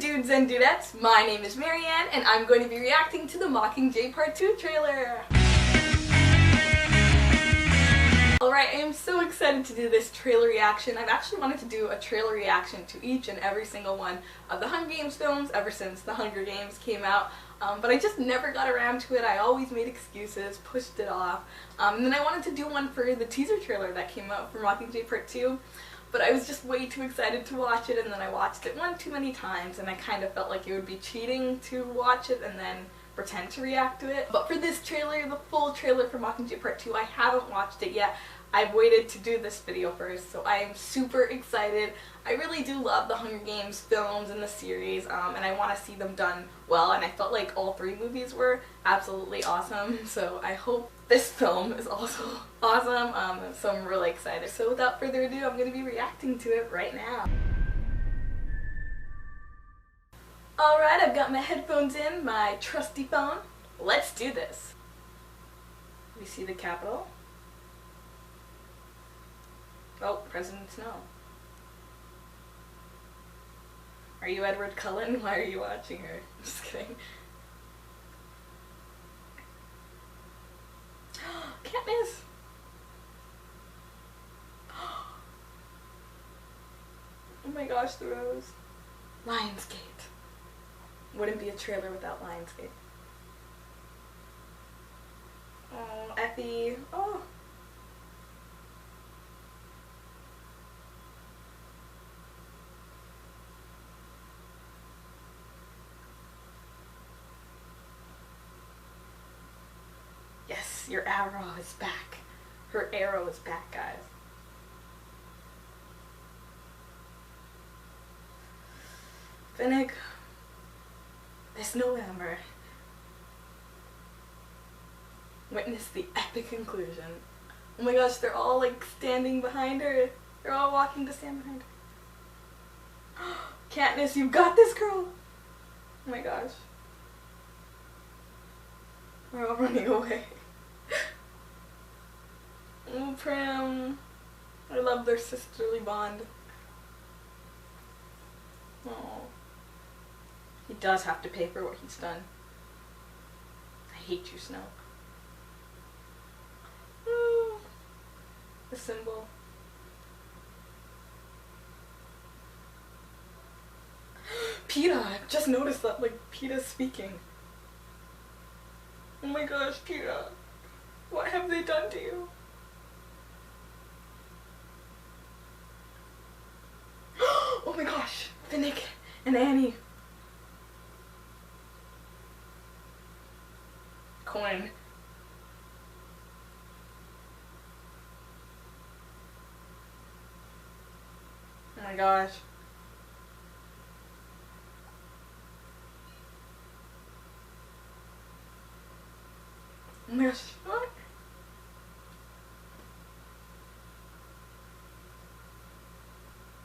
dudes and dudettes, my name is Marianne and I'm going to be reacting to the Mockingjay Part 2 trailer. Alright, I am so excited to do this trailer reaction. I've actually wanted to do a trailer reaction to each and every single one of the Hunger Games films ever since the Hunger Games came out. But I just never got around to it. I always made excuses, pushed it off. And then I wanted to do one for the teaser trailer that came out for Mockingjay Part 2. But I was just way too excited to watch it, and then I watched it one too many times, and I kind of felt like it would be cheating to watch it and then pretend to react to it. But for this trailer, the full trailer for Mockingjay Part 2, I haven't watched it yet. I've waited to do this video first, so I am super excited. I really do love the Hunger Games films and the series, and I want to see them done well, and I felt like all three movies were absolutely awesome, so I hope this film is also awesome, so I'm really excited. So without further ado, I'm going to be reacting to it right now. Alright, I've got my headphones in, my trusty phone. Let's do this. We see the Capitol. Oh, President Snow. Are you Edward Cullen? Why are you watching her? Just kidding. Katniss! Oh my gosh, the rose. Lionsgate. Wouldn't be a trailer without Lionsgate. Oh, Effie. Oh. Yes, your arrow is back. Her arrow is back, guys. Finnick, this November, witness the epic conclusion. Oh my gosh, they're all like standing behind her. They're all walking to stand behind her. Katniss, you got this, girl! Oh my gosh. We're all running away. Oh, Prim. I love their sisterly bond. Oh. He does have to pay for what he's done. I hate you, Snow. Ooh. The symbol. Peeta! I just noticed that, like, Peeta's speaking. Oh my gosh, Peeta. What have they done to you? Oh my gosh, Finnick and Annie. Coin. Oh my gosh. Oh my gosh. What?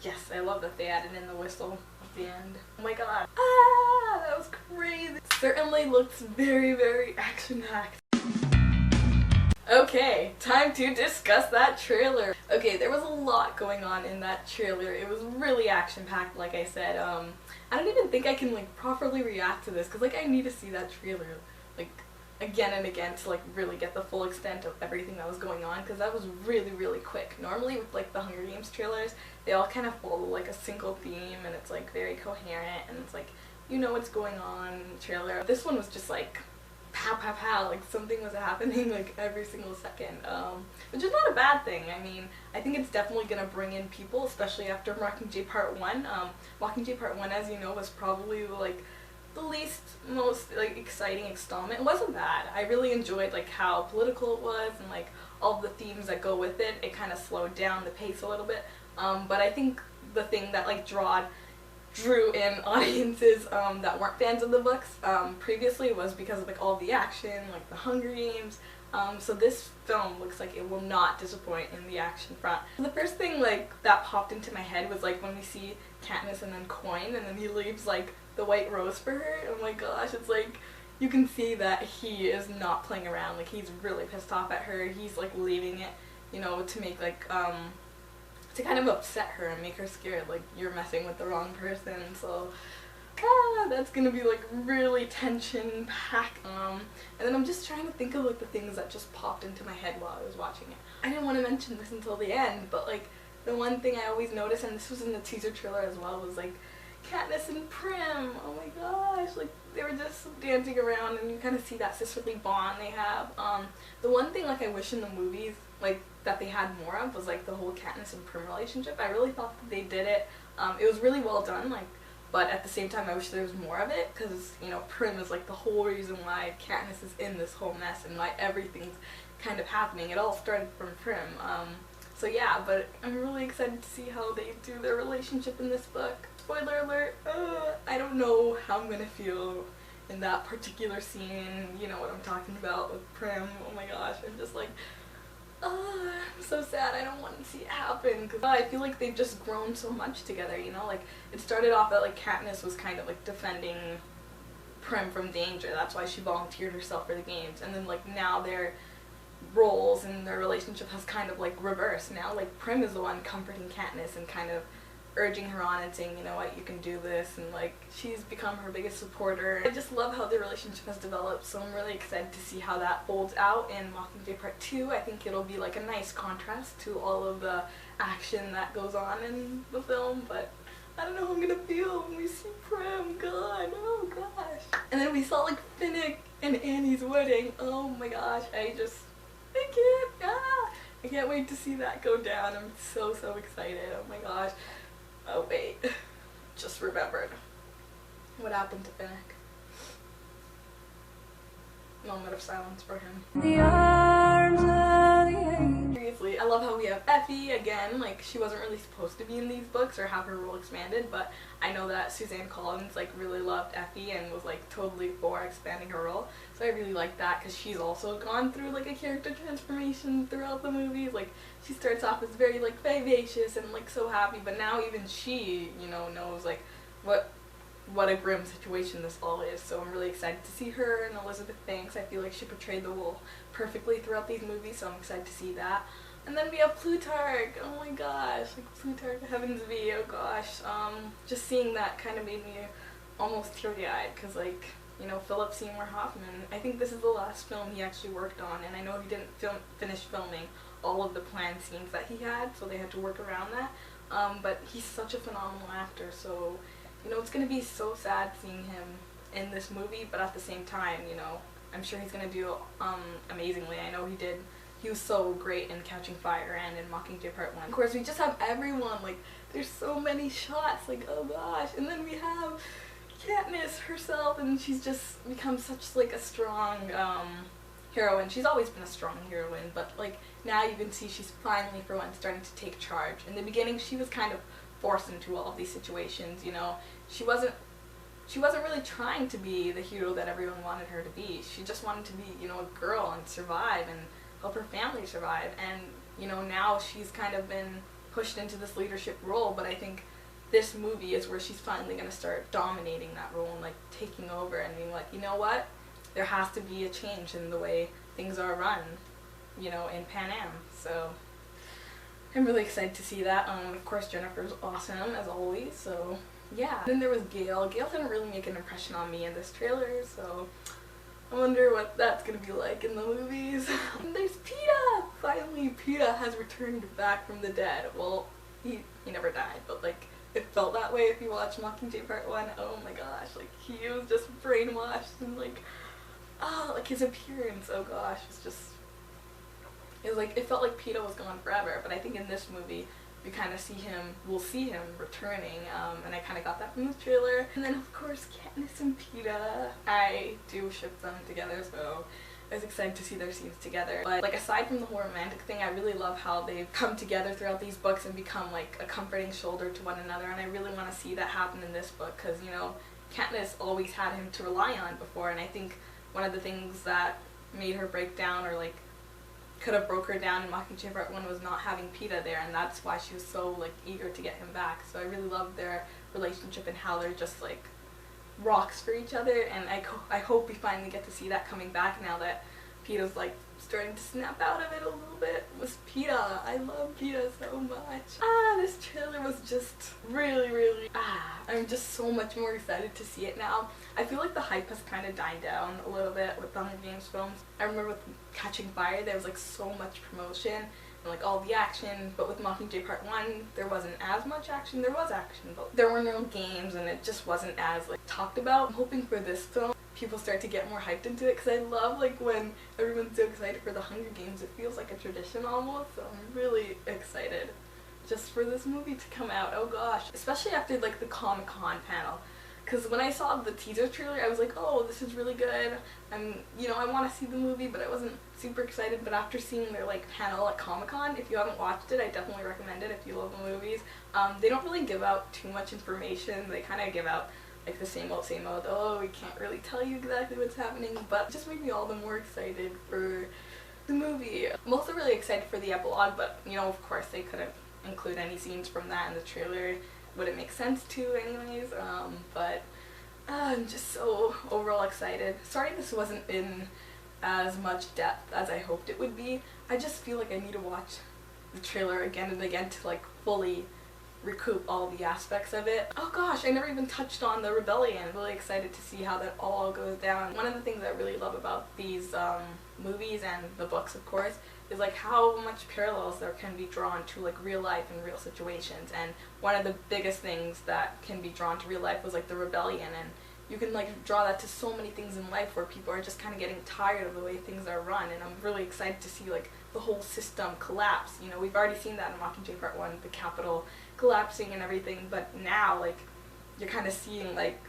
Yes, I love that they added in the whistle at the end. Oh my god. Ah, that was crazy. It certainly looks very, very action-packed. Okay, time to discuss that trailer. Okay, there was a lot going on in that trailer. It was really action-packed, like I said. I don't even think I can like properly react to this because like I need to see that trailer like again and again to like really get the full extent of everything that was going on, because that was really, really quick. Normally with like the Hunger Games trailers, they all kind of follow like a single theme and it's like very coherent and it's like you know what's going on in the trailer. This one was just like pow pow pow, like something was happening like every single second, which is not a bad thing. I mean, I think it's definitely gonna bring in people, especially after Mockingjay Part 1. Mockingjay Part 1, as you know, was probably like the least most like exciting installment. It wasn't bad. I really enjoyed like how political it was and like all the themes that go with it. It kind of slowed down the pace a little bit, but I think the thing that like drew in audiences that weren't fans of the books previously was because of like all the action, like the Hunger Games. So this film looks like it will not disappoint in the action front. The first thing like that popped into my head was like when we see Katniss and then Coin and then he leaves like the white rose for her. Oh my gosh, it's like you can see that he is not playing around. Like he's really pissed off at her. He's like leaving it, you know, to make like to kind of upset her and make her scared, like you're messing with the wrong person. So that's gonna be like really tension packed. And then I'm just trying to think of like the things that just popped into my head while I was watching it. I didn't want to mention this until the end, but like the one thing I always notice, and this was in the teaser trailer as well, was like Katniss and Prim. Oh my gosh, like they were just dancing around, and you kind of see that sisterly bond they have. The one thing like I wish in the movies like that they had more of was like the whole Katniss and Prim relationship. I really thought that they did it. It was really well done, like, but at the same time I wish there was more of it, because you know Prim is like the whole reason why Katniss is in this whole mess and why everything's kind of happening. It all started from Prim. So yeah, but I'm really excited to see how they do their relationship in this book. Spoiler alert, I don't know how I'm gonna feel in that particular scene. You know what I'm talking about with Prim. Oh my gosh, I'm just like, I'm so sad. I don't want to see it happen, because I feel like they've just grown so much together, you know? Like, it started off that like Katniss was kind of like defending Prim from danger. That's why she volunteered herself for the games. And then like now their roles and their relationship has kind of like reversed. Now like Prim is the one comforting Katniss and kind of urging her on and saying, you know what, you can do this, and like she's become her biggest supporter. I just love how their relationship has developed, so I'm really excited to see how that holds out in Mockingjay Part 2. I think it'll be like a nice contrast to all of the action that goes on in the film, but I don't know how I'm gonna feel when we see Prim. God, oh gosh. And then we saw like Finnick and Annie's wedding. Oh my gosh, I can't wait to see that go down. I'm so excited. Oh my gosh. Oh wait, just remembered what happened to Finnick. Moment of silence for him. The arms of the angel. Seriously, I love how we have Effie again. Like, she wasn't really supposed to be in these books or have her role expanded, but I know that Suzanne Collins like really loved Effie and was like totally for expanding her role. So I really like that, because she's also gone through like a character transformation throughout the movies. Like, she starts off as very like vivacious and like so happy, but now even she, you know, knows like what a grim situation this all is. So I'm really excited to see her and Elizabeth Banks. I feel like she portrayed the role perfectly throughout these movies, so I'm excited to see that. And then we have Plutarch. Oh my gosh, like Plutarch Heavensby. Oh gosh, just seeing that kind of made me almost teary-eyed, because like, you know, Philip Seymour Hoffman, I think this is the last film he actually worked on, and I know he didn't finish filming all of the planned scenes that he had, so they had to work around that. But he's such a phenomenal actor, so you know, it's going to be so sad seeing him in this movie, but at the same time, you know, I'm sure he's going to do amazingly. I know he did. He was so great in Catching Fire and in Mockingjay Part 1. Of course, we just have everyone. Like, there's so many shots. Like, oh gosh. And then we have Katniss herself, and she's just become such, like, a strong heroine. She's always been a strong heroine, but, like, now you can see she's finally, for once, starting to take charge. In the beginning, she was kind of forced into all of these situations, you know. She wasn't really trying to be the hero that everyone wanted her to be. She just wanted to be, you know, a girl and survive and help her family survive. And, you know, now she's kind of been pushed into this leadership role, but I think this movie is where she's finally going to start dominating that role and, like, taking over and being like, you know what? There has to be a change in the way things are run, you know, in Pan Am. So I'm really excited to see that. Of course, Jennifer's awesome, as always, so yeah. Then there was Gale. Gale didn't really make an impression on me in this trailer, so I wonder what that's gonna be like in the movies. And there's Peeta! Finally, Peeta has returned back from the dead. Well, he never died, but like, it felt that way if you watch Mockingjay Part 1. Oh my gosh, like, he was just brainwashed, and like, like his appearance, oh gosh, it's just, it was like, it felt like Peeta was gone forever, but I think in this movie, we kind of we'll see him returning, and I kind of got that from the trailer. And then of course, Katniss and Peeta, I do ship them together, so I was excited to see their scenes together. But like, aside from the whole romantic thing, I really love how they've come together throughout these books and become like a comforting shoulder to one another, and I really want to see that happen in this book, because, you know, Katniss always had him to rely on before, and I think one of the things that made her break down, or like could have broke her down in Mockingjay Part 1, was not having Peeta there, and that's why she was so like eager to get him back. So I really love their relationship and how they're just like rocks for each other, and I hope we finally get to see that coming back now that PETA's like starting to snap out of it a little bit, was PETA. I love PETA so much. This trailer was just really, I'm just so much more excited to see it now. I feel like the hype has kind of died down a little bit with the Hunger Games films. I remember with Catching Fire, there was like so much promotion and like all the action, but with Mockingjay Part 1, there wasn't as much action. There was action, but there were no games and it just wasn't as like talked about. I'm hoping for this film people start to get more hyped into it, because I love like when everyone's so excited for the Hunger Games. It feels like a tradition almost, so I'm really excited just for this movie to come out. Oh gosh, especially after like the Comic-Con panel, because when I saw the teaser trailer I was like, oh, this is really good. You know, I want to see the movie, but I wasn't super excited. But after seeing their like panel at Comic-Con, if you haven't watched it, I definitely recommend it if you love the movies. They don't really give out too much information. They kind of give out like the same old, oh, we can't really tell you exactly what's happening, but it just made me all the more excited for the movie. I'm also really excited for the epilogue, but you know, of course they couldn't include any scenes from that in the trailer. Wouldn't make sense to anyways, but I'm just so overall excited. Sorry this wasn't in as much depth as I hoped it would be. I just feel like I need to watch the trailer again and again to like fully recoup all the aspects of it. Oh gosh, I never even touched on the rebellion. I'm really excited to see how that all goes down. One of the things I really love about these movies and the books, of course, is like how much parallels there can be drawn to like real life and real situations. And one of the biggest things that can be drawn to real life was like the rebellion, and you can like draw that to so many things in life where people are just kind of getting tired of the way things are run. And I'm really excited to see like the whole system collapse. You know, we've already seen that in Mockingjay Part 1, the Capitol collapsing and everything, but now like you're kind of seeing like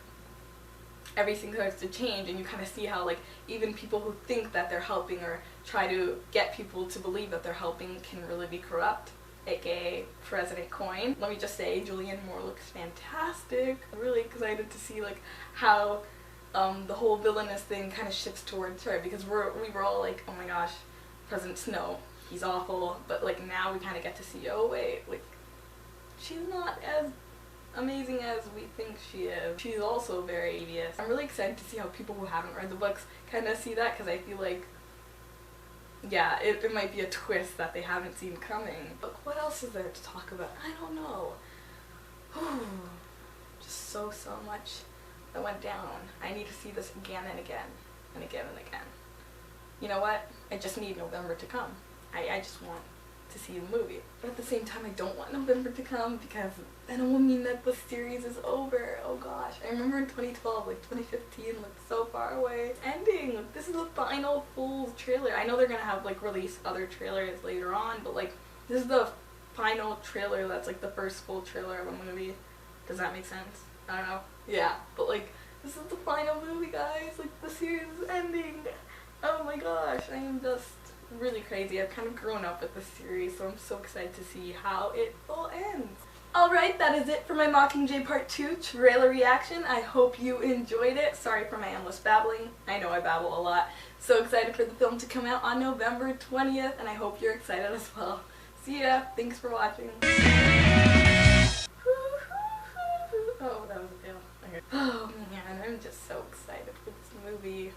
everything starts to change, and you kind of see how like even people who think that they're helping or try to get people to believe that they're helping can really be corrupt, aka President Coin. Let me just say, Julianne Moore looks fantastic. I'm really excited to see like how the whole villainous thing kind of shifts towards her, because we were all like, oh my gosh, President Snow, he's awful, but like now we kind of get to see, oh wait, like she's not as amazing as we think she is. She's also very devious. I'm really excited to see how people who haven't read the books kind of see that, because I feel like, yeah, it might be a twist that they haven't seen coming. But what else is there to talk about? I don't know. Just so much that went down. I need to see this again and again and again and again. You know what? I just need November to come. I just want to see the movie. But at the same time, I don't want November to come, because then it will mean that the series is over. Oh gosh. I remember in 2012, like 2015 looked so far away. It's ending. Like, this is the final full trailer. I know they're gonna have like release other trailers later on, but like this is the final trailer that's like the first full trailer of a movie. Does that make sense? I don't know. Yeah, but like this is the final movie, guys. Like the series is ending. Oh my gosh, I am just really crazy. I've kind of grown up with this series, so I'm so excited to see how it all ends. Alright, that is it for my Mockingjay Part 2 trailer reaction. I hope you enjoyed it. Sorry for my endless babbling. I know I babble a lot. So excited for the film to come out on November 20th, and I hope you're excited as well. See ya. Thanks for watching. Oh, that was a fail. Okay. Oh man, I'm just so excited for this movie.